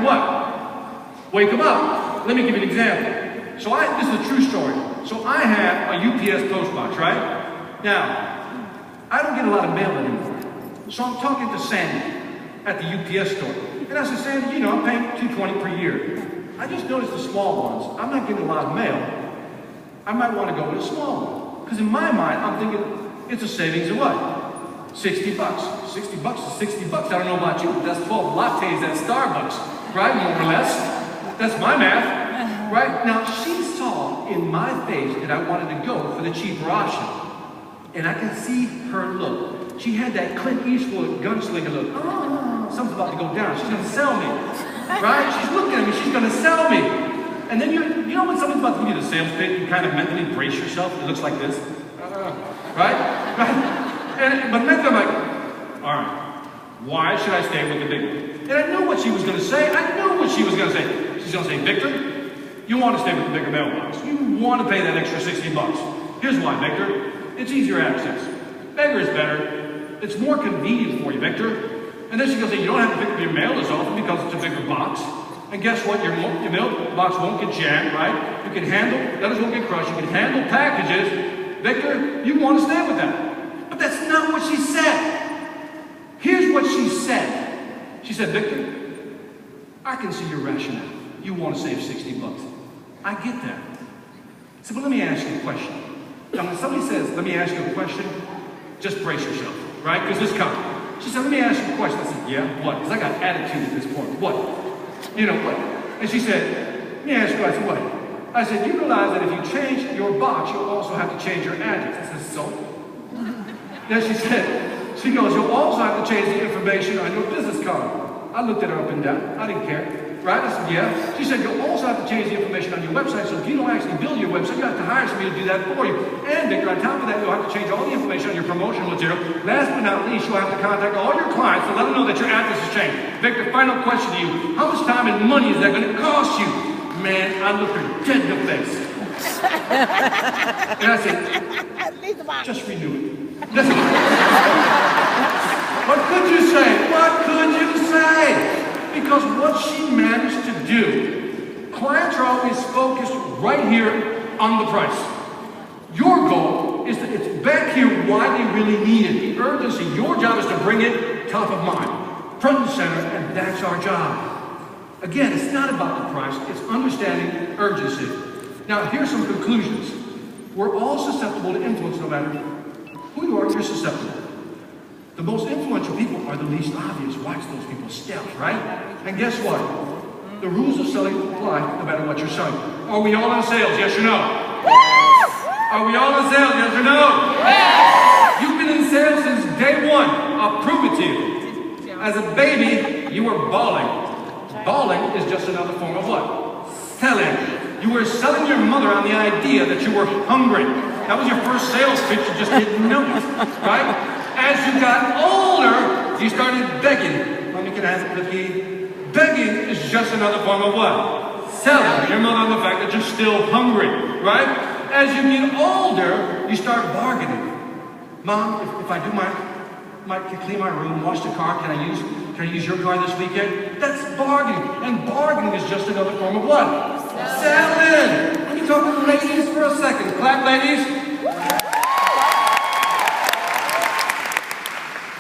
do what? Wake them up. Let me give you an example. So this is a true story. So I have a UPS post box, right? Now, I don't get a lot of mail anymore. So I'm talking to Sandy at the UPS store. And I said, Sandy, you know, I'm paying $220 per year. I just noticed the small ones. I'm not getting a lot of mail. I might want to go with a small one. Because in my mind, I'm thinking it's a savings of what? $60. $60 is $60. I don't know about you, but that's 12 lattes at Starbucks, right? More or less. That's my math, right? Now, she saw in my face that I wanted to go for the cheaper option. And I can see her look. She had that Clint Eastwood gunslinger look. Oh, something's about to go down. She's going to sell me, right? She's looking at me. She's going to sell me. And then you know when something's about to give you the sales pitch, you kind of mentally brace yourself. It looks like this, right? But mentally I'm like, all right, why should I stay with the big one? And I knew what she was going to say. I knew what she was going to say. She's going to say, Victor, you want to stay with the bigger mailbox. You want to pay that extra $60. Here's why, Victor. It's easier access. Bigger is better. It's more convenient for you, Victor. And then she's going to say, you don't have to pick up your mail as often because it's a bigger box. And guess what? Your mailbox won't get jammed, right? You can handle, letters won't get crushed. You can handle packages. Victor, you want to stay with that. But that's not what she said. Here's what she said. She said, Victor, I can see your rationale. You want to save $60. I get that. I said, but let me ask you a question. Now, when somebody says, let me ask you a question, just brace yourself, right? Because this comes. She said, let me ask you a question. I said, yeah, what? Because I got attitude at this point. What? You know, what? And she said, let me ask you, I said, what? I said, you realize that if you change your box, you'll also have to change your address. I said, so? Then she goes, you'll also have to change the information on your business card. I looked at her up and down. I didn't care. Right? I said, yeah. She said, you'll also have to change the information on your website, so if you don't actually build your website, you have to hire somebody to do that for you. And Victor, on top of that, you'll have to change all the information on your promotional material. Last but not least, you'll have to contact all your clients to let them know that your address has changed. Victor, final question to you. How much time and money is that going to cost you? Man, I looked her dead in the face. And I said, just renew it. Listen. What could you say? What could you say? Because what she managed to do, clients are always focused right here on the price. Your goal is that it's back here why they really need it, the urgency. Your job is to bring it top of mind, front and center, and that's our job. Again, it's not about the price, it's understanding urgency. Now, here's some conclusions. We're all susceptible to influence no matter who you are, you're susceptible. The most influential people are the least obvious. Watch those people's steps, right? And guess what? The rules of selling apply no matter what you're selling. Are we all in sales? Yes or no? Yes! Are we all in sales? Yes or no? Yes! You've been in sales since day one. I'll prove it to you. As a baby, you were bawling. Bawling is just another form of what? Selling. You were selling your mother on the idea that you were hungry. That was your first sales pitch. You just didn't know it, right? As you got older, you started begging. Mommy, can I have a cookie? Begging is just another form of what? Selling your mother on the fact that you're still hungry, right? As you get older, you start bargaining. Mom, if I do clean my room, wash the car, can I use your car this weekend? That's bargaining. And bargaining is just another form of what? Selling. Let me talk to the ladies for a second. Clap, ladies.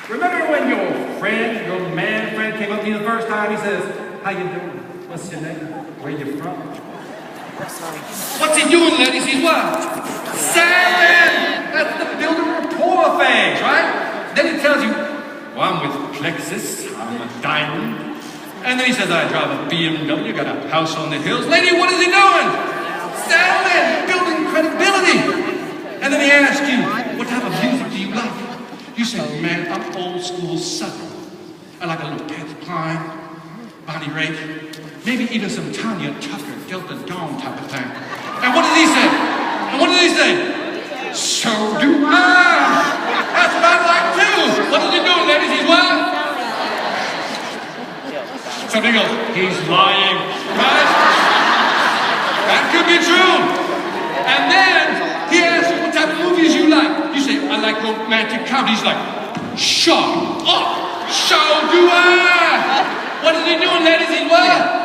Remember when your man friend came up to you the first time, he says, how you doing? What's your name? Where you from? What's he doing, ladies? He's what? Selling! That's the building rapport phase, right? Then he tells you, well, I'm with Plexus, I'm a diamond. And then he says, I drive a BMW, got a house on the hills. Lady, what is he doing? Selling! Building credibility! And then he asks you, what type of music do you like? You say, man, I'm old school Southern. I like a little Patsy Cline, Bonnie Raitt, maybe even some Tanya Tucker, Delta Dawn type of thing. And what does he say? And what does he say? So do I. That's what I like too. What is he doing, ladies? He's what? Something else. He's lying. Right? That could be true. And then he asks you what type of movies you like. You say, I like romantic comedies. Like, shut up. So do I. What is he doing, ladies? He's what?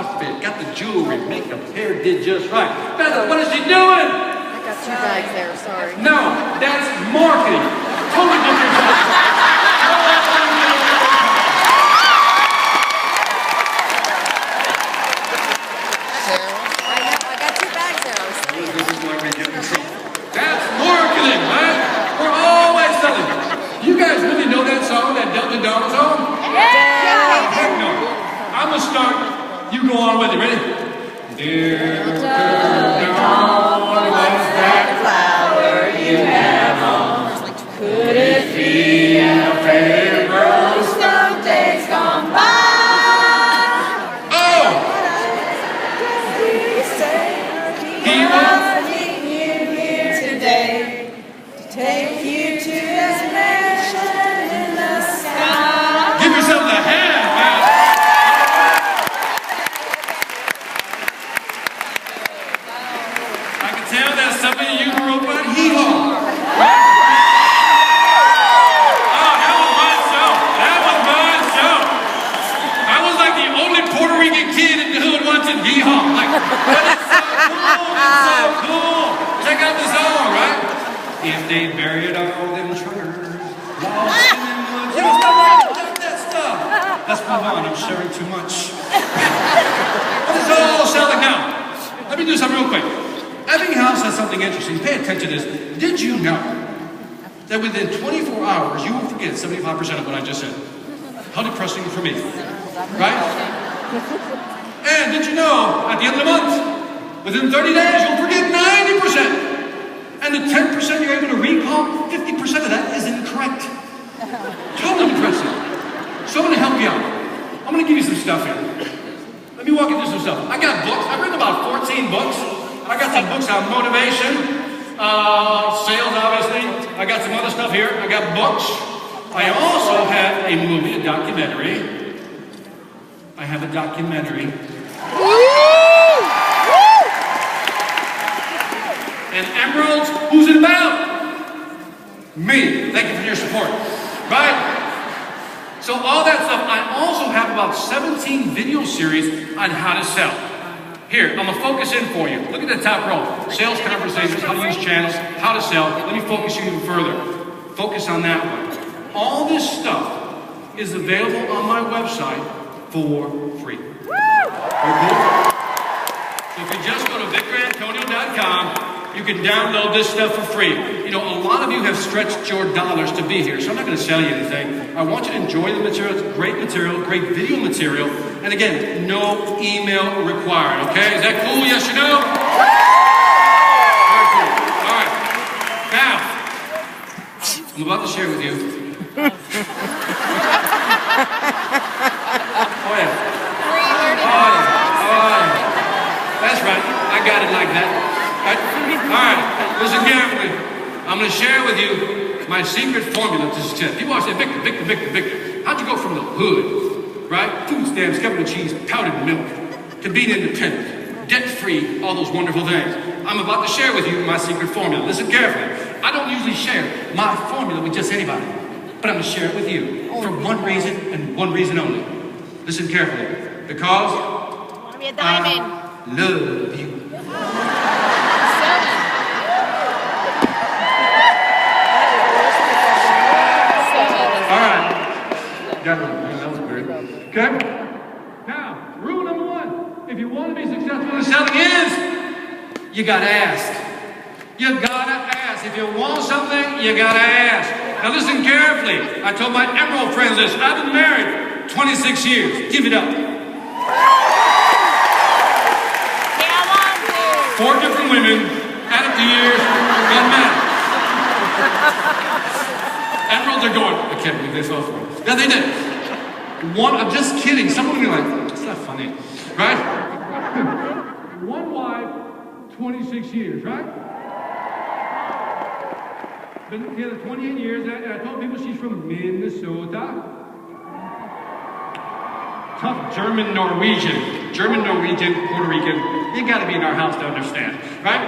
outfit, got the jewelry, makeup, hair did just right. Beth, what is she doing? I got 2 bags there, sorry. No, that's marketing. Totally different. That's marketing, right? We're always selling. You guys really know that song, that Delta Dawn song? Yeah! Heck no. I'm gonna start. You go on with it. Ready? Delta Dawn, what's that flower you have on? Could it be a favorite rose from days gone by? Oh! He was. Take you to his mansion in the sky. Give yourself a hand, man. I can tell that's something you grew up on. Hee-haw. Oh, that was my show. That was my show. I was like the only Puerto Rican kid in the hood watching hee-haw. Like, but it's so cool. It's so cool. Check out the song, right? If they buried all them treasures, lost in them woods. You know, stop that stuff. Let's move on. I'm sharing too much. What is all selling now? Let me do something real quick. Ebbinghaus has something interesting. Pay attention to this. Did you know that within 24 hours you will forget 75% of what I just said? How depressing for me, right? And did you know at the end of the month, within 30 days you'll forget 90%. And the 10% you're able to recall, 50% of that is incorrect. Totally depressing. So I'm going to help you out. I'm going to give you some stuff here. Let me walk you through some stuff. I got books. I've written about 14 books. I got some books on motivation, sales, obviously. I got some other stuff here. I got books. I also have a movie, a documentary. I have a documentary. And Emeralds, who's it about? Me. Thank you for your support. Right? So all that stuff, I also have about 17 video series on how to sell. Here, I'm gonna focus in for you. Look at the top row. Sales conversations, how to use channels, how to sell. Let me focus you even further. Focus on that one. All this stuff is available on my website for free. Very cool? So if you just go to VictorAntonio.com, you can download this stuff for free. You know, a lot of you have stretched your dollars to be here, so I'm not going to sell you anything. I want you to enjoy the material. It's great material, great video material. And again, no email required, okay? Is that cool? Yes or no? Very cool. All right. Now, I'm about to share with you. Oh, yeah. That's right. I got it like that. All right, listen carefully. I'm going to share with you my secret formula to success. People always say, Victor, Victor, Victor, Victor. How'd you go from the hood, right? Food stamps, government cheese, powdered milk, to being independent, debt-free, all those wonderful things. I'm about to share with you my secret formula. Listen carefully. I don't usually share my formula with just anybody, but I'm going to share it with you for one reason and one reason only. Listen carefully. Because I love you. That was great. Okay? Now, rule number one. If you want to be successful in selling is, you gotta ask. You gotta ask. If you want something, you gotta ask. Now listen carefully. I told my Emerald friends this. I've been married 26 years. Give it up. 4 different women, add up the years, doesn't matter. Emeralds are going, I can't believe they saw 4. Yeah, they did. One, I'm just kidding. Some of you are like, that's not funny, right? One wife, 26 years, right? Been together 28 years, and I told people she's from Minnesota. Tough German Norwegian, Puerto Rican. You gotta be in our house to understand, right?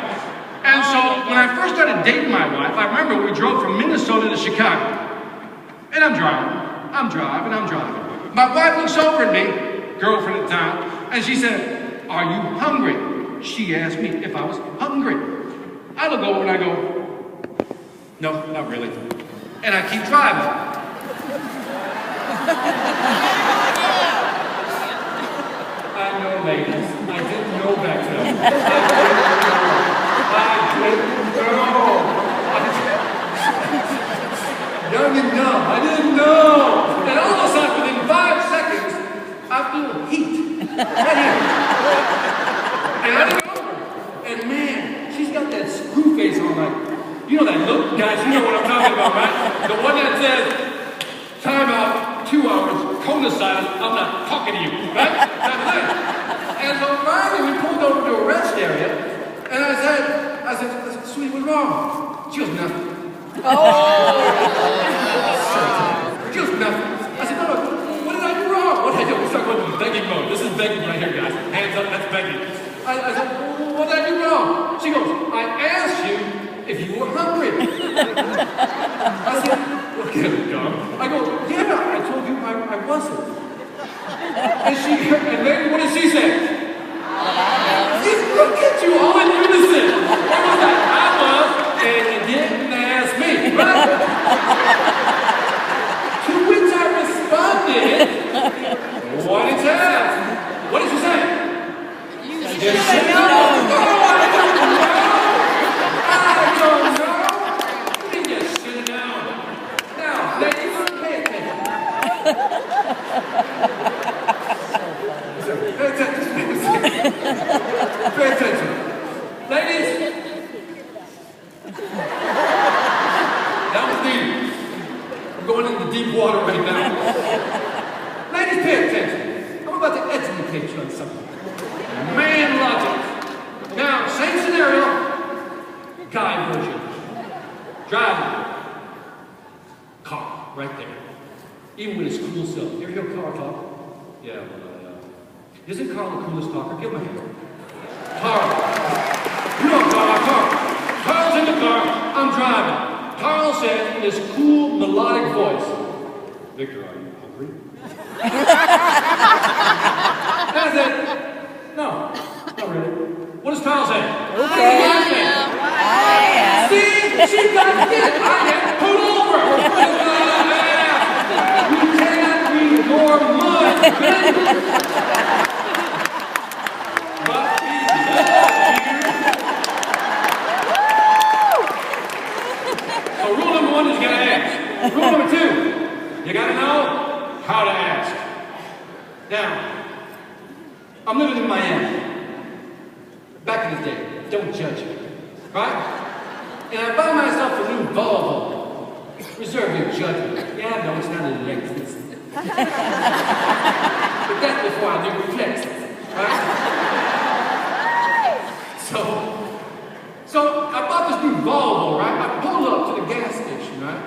And so when I first started dating my wife, I remember we drove from Minnesota to Chicago. And I'm driving. My wife looks over at me, girlfriend at the time, And she said, "Are you hungry?" She asked me if I was hungry. I look over and I go, "No, not really." And I keep driving. I know, ladies. I didn't know back then. I didn't know. Young and dumb. I didn't know. And all of a sudden, within 5 seconds, I feel heat. Right here. And I look over. And man, she's got that screw face on, like, you know that look? Guys, you know what I'm talking about, right? The one that says, time out, 2 hours, Kona silence, I'm not talking to you, right? That's it. And so finally we pulled over to a rest area, and I said, "Sweetie, what's wrong?" She goes, "Nothing." She goes, "Nothing." I said, "No, what did I do wrong?" What did I do? We start going to begging mode. This is begging right here, guys. Hands up, that's begging. I said, "Well, what did I do wrong?" She goes, "I asked you if you were hungry." I said, "Look at it, dog." I go, "Yeah, I told you I wasn't." And then what did she say? Look at you, all in unison. It was like, "I was, and you didn't ask me," right? To which I responded, "What is that?" What did she say? You Did should she have know? known. No, I don't know. I don't know. You just should have known. Now, ladies, pay attention. Pay attention. Pay attention. Ladies, that was deep. We're going into deep water right now. Ladies, pay attention. I'm about to educate you on something. Man logic. Now, same scenario, guy version. Driving. Car, right there. Even with his cool self. You ever hear Carl talk? Yeah, well, isn't Carl the coolest talker? Give him a hand. Carl. You know Carl. Carl's in the car. I'm driving. Carl said in his cool, melodic voice, "Victor, are you hungry?" And I said, "No, not really." What does Carl say? Okay. I am. See? She got it. I am. Pull over. You cannot read your mind. But so rule number 1 is you gotta ask. Rule number 2, you gotta know how to ask. Now, I'm living in Miami. Back in the day, don't judge me, right? And I buy myself a new Volvo. Reserve your judgment. Yeah, no, it's not a Lexus. But that's before I knew Lexus, right? So I bought this new Volvo, right? I pulled up to the gas station, right?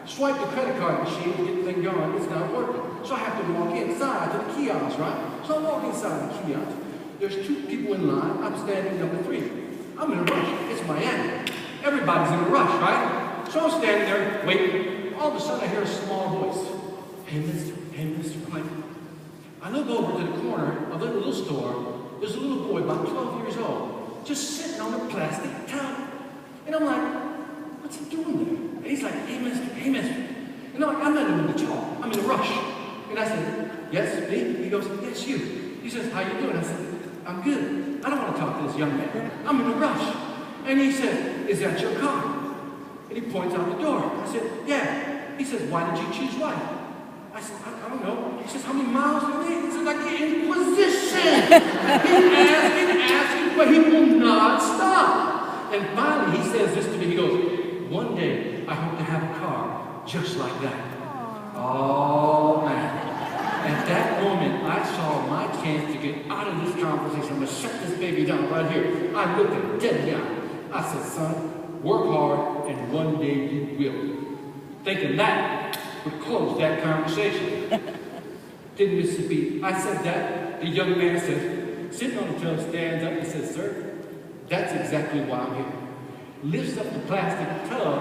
Swipe the credit card machine to get the thing going. It's not working. So I have to walk inside to the kiosk, right? So I walk inside the kiosk. There's 2 people in line. I'm standing number 3. I'm in a rush. It's Miami. Everybody's in a rush, right? So I'm standing there waiting. All of a sudden I hear a small voice. "Hey, mister. Hey, mister." I'm like, I look over to the corner of the little store. There's a little boy about 12 years old, just sitting on a plastic tub. And I'm like, what's he doing there? And he's like, "Hey, mister. Hey, mister." And I'm like, I'm not even in the talk. I'm in a rush. And I said, "Yes, me?" He goes, "Yes, you." He says, "How you doing?" I said, "I'm good. I don't want to talk to this young man. I'm in a rush." And he said, "Is that your car?" And he points out the door. I said, "Yeah." He says, "Why did you choose white?" I said, I don't know. He says, "How many miles do you need?" He says, "Like the Inquisition." He's asking, but he will not stop. And finally, he says this to me. He goes, "One day, I hope to have a car just like that." Oh, man. At that moment, I saw my chance to get out of this conversation. I'm going to shut this baby down right here. I looked at dead in the eye. I said, "Son, work hard, and one day you will." Thinking that would close that conversation. Didn't miss a beat. I said that. The young man said, sitting on the tub, stands up and says, "Sir, that's exactly why I'm here." Lifts up the plastic tub